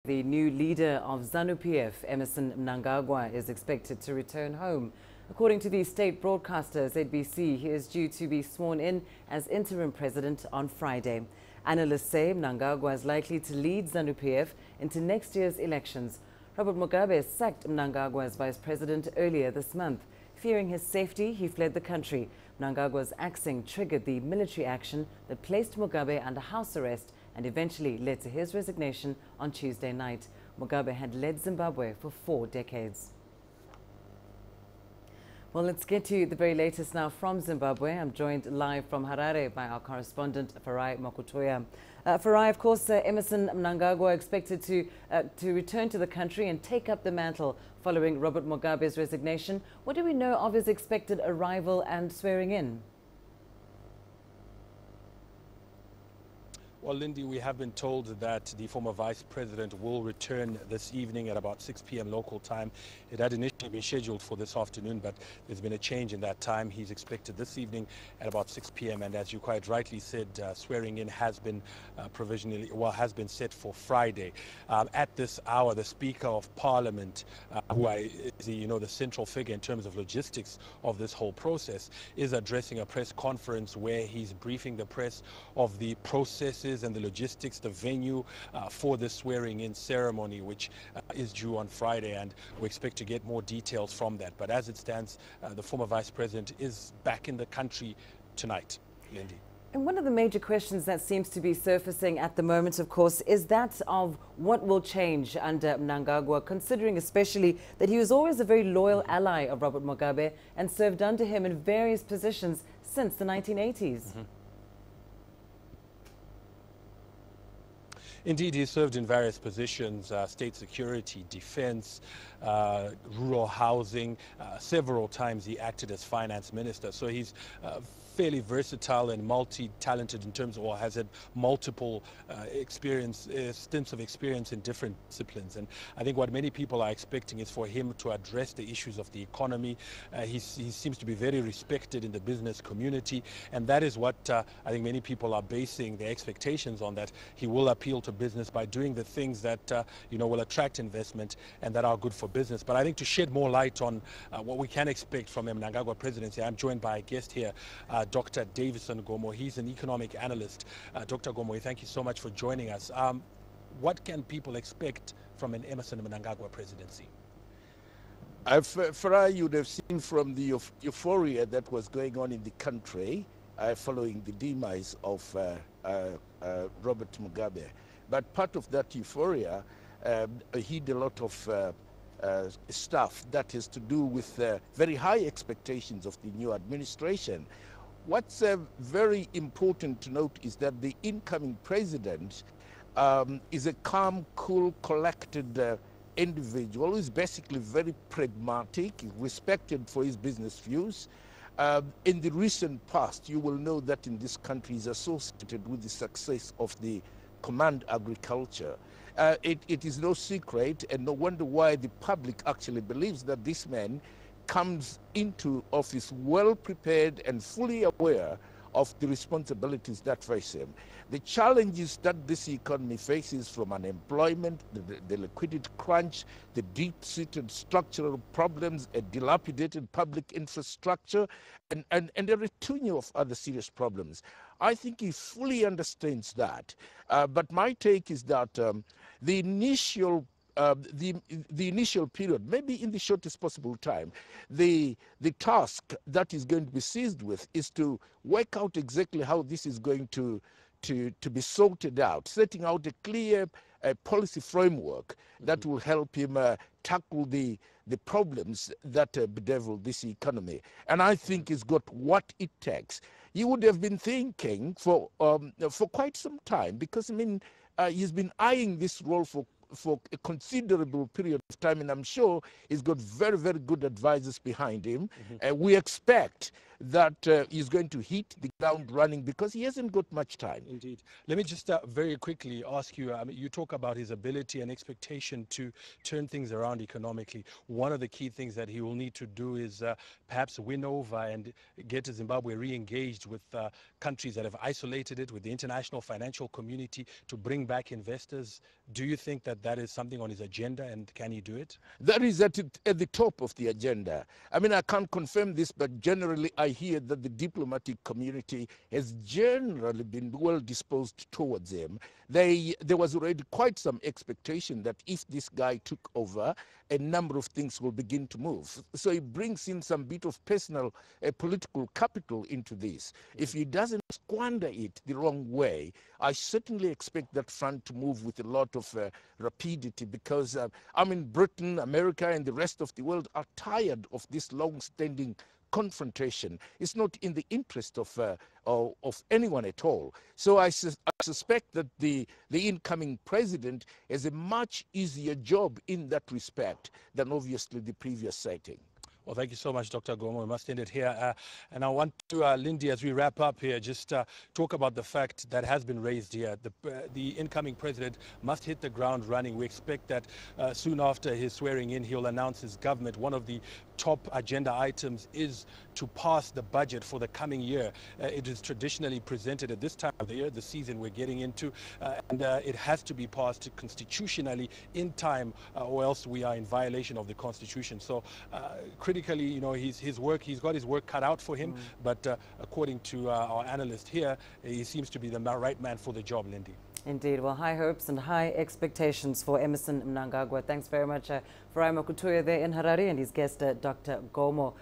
The new leader of ZANU-PF, Emmerson Mnangagwa, is expected to return home. According to the state broadcaster ZBC, he is due to be sworn in as interim president on Friday. Analysts say Mnangagwa is likely to lead ZANU-PF into next year's elections. Robert Mugabe sacked Mnangagwa as vice president earlier this month. Fearing his safety, he fled the country. Mnangagwa's axing triggered the military action that placed Mugabe under house arrest and eventually led to his resignation on Tuesday night. Mugabe had led Zimbabwe for 4 decades. Well, let's get to the very latest now from Zimbabwe. I'm joined live from Harare by our correspondent, Farai Makutoya. Farai, of course, Emmerson Mnangagwa expected to return to the country and take up the mantle following Robert Mugabe's resignation. What do we know of his expected arrival and swearing in? Well, Lindy, we have been told that the former vice president will return this evening at about 6 p.m. local time. It had initially been scheduled for this afternoon, but there's been a change in that time. He's expected this evening at about 6 p.m. And as you quite rightly said, swearing in has been has been set for Friday. At this hour, the Speaker of Parliament, who is the central figure in terms of logistics of this whole process, is addressing a press conference where he's briefing the press of the processes and the logistics, the venue for the swearing-in ceremony, which is due on Friday, and we expect to get more details from that. But as it stands, the former vice president is back in the country tonight. Lindy. And one of the major questions that seems to be surfacing at the moment, of course, is that of what will change under Mnangagwa, considering especially that he was always a very loyal ally of Robert Mugabe and served under him in various positions since the 1980s. Indeed, he served in various positions, state security, defense, rural housing. Several times he acted as finance minister. So he's fairly versatile and multi-talented in terms of, or has had multiple stints of experience in different disciplines. And I think what many people are expecting is for him to address the issues of the economy. He seems to be very respected in the business community, and that is what I think many people are basing their expectations on, that he will appeal to business by doing the things that will attract investment and that are good for business. But I think to shed more light on what we can expect from the Mnangagwa presidency, I'm joined by a guest here, Dr. Davison Gomo. He's an economic analyst. Dr. Gomo, thank you so much for joining us. What can people expect from an Emmerson Mnangagwa presidency? Farai, you'd have seen from the euphoria that was going on in the country following the demise of Robert Mugabe. But part of that euphoria hid a lot of stuff that has to do with very high expectations of the new administration. What's very important to note is that the incoming president is a calm, cool, collected individual who is basically very pragmatic, respected for his business views. In the recent past, you will know that in this country is associated with the success of the command agriculture. It is no secret and no wonder why the public actually believes that this man comes into office well prepared and fully aware of the responsibilities that face him. The challenges that this economy faces, from unemployment, the liquidity crunch, the deep-seated structural problems, a dilapidated public infrastructure, and a retinue of other serious problems. I think he fully understands that. But my take is that the initial period, maybe in the shortest possible time, the task that is going to be seized with is to work out exactly how this is going to be sorted out, setting out a clear policy framework that will help him tackle the problems that bedevil this economy. And I think he's got what it takes. He would have been thinking for quite some time, because he's been eyeing this role for a considerable period of time, and I'm sure he's got very, very good advisors behind him. And we expect that he's going to hit the ground running because he hasn't got much time. Indeed. Let me just very quickly ask you, you talk about his ability and expectation to turn things around economically. One of the key things that he will need to do is perhaps win over and get Zimbabwe re-engaged with countries that have isolated it, with the international financial community, to bring back investors. Do you think that that is something on his agenda, and can he do it? That is at the top of the agenda. I mean, I can't confirm this, but generally I hear that the diplomatic community has generally been well disposed towards him. There was already quite some expectation that if this guy took over, a number of things will begin to move. So he brings in some bit of personal political capital into this. If he doesn't squander it the wrong way, I certainly expect that front to move with a lot of rapidity, because I mean, Britain, America, and the rest of the world are tired of this long-standing confrontation. It's not in the interest of anyone at all. So I suspect that the incoming president has a much easier job in that respect than obviously the previous setting. Well, thank you so much, Dr. Gomo. We must end it here. And I want to, Lindy, as we wrap up here, just talk about the fact that has been raised here. The incoming president must hit the ground running. We expect that soon after his swearing in, he'll announce his government. One of the top agenda items is to pass the budget for the coming year. It is traditionally presented at this time of the year, the season we're getting into, and it has to be passed constitutionally in time, or else we are in violation of the Constitution. So critically, you know, he's got his work cut out for him, but according to our analyst here, he seems to be the right man for the job, Lindy. Indeed. Well, high hopes and high expectations for Emmerson Mnangagwa. Thanks very much, Farai Makutuya there in Harare, and his guest, Dr. Gomo.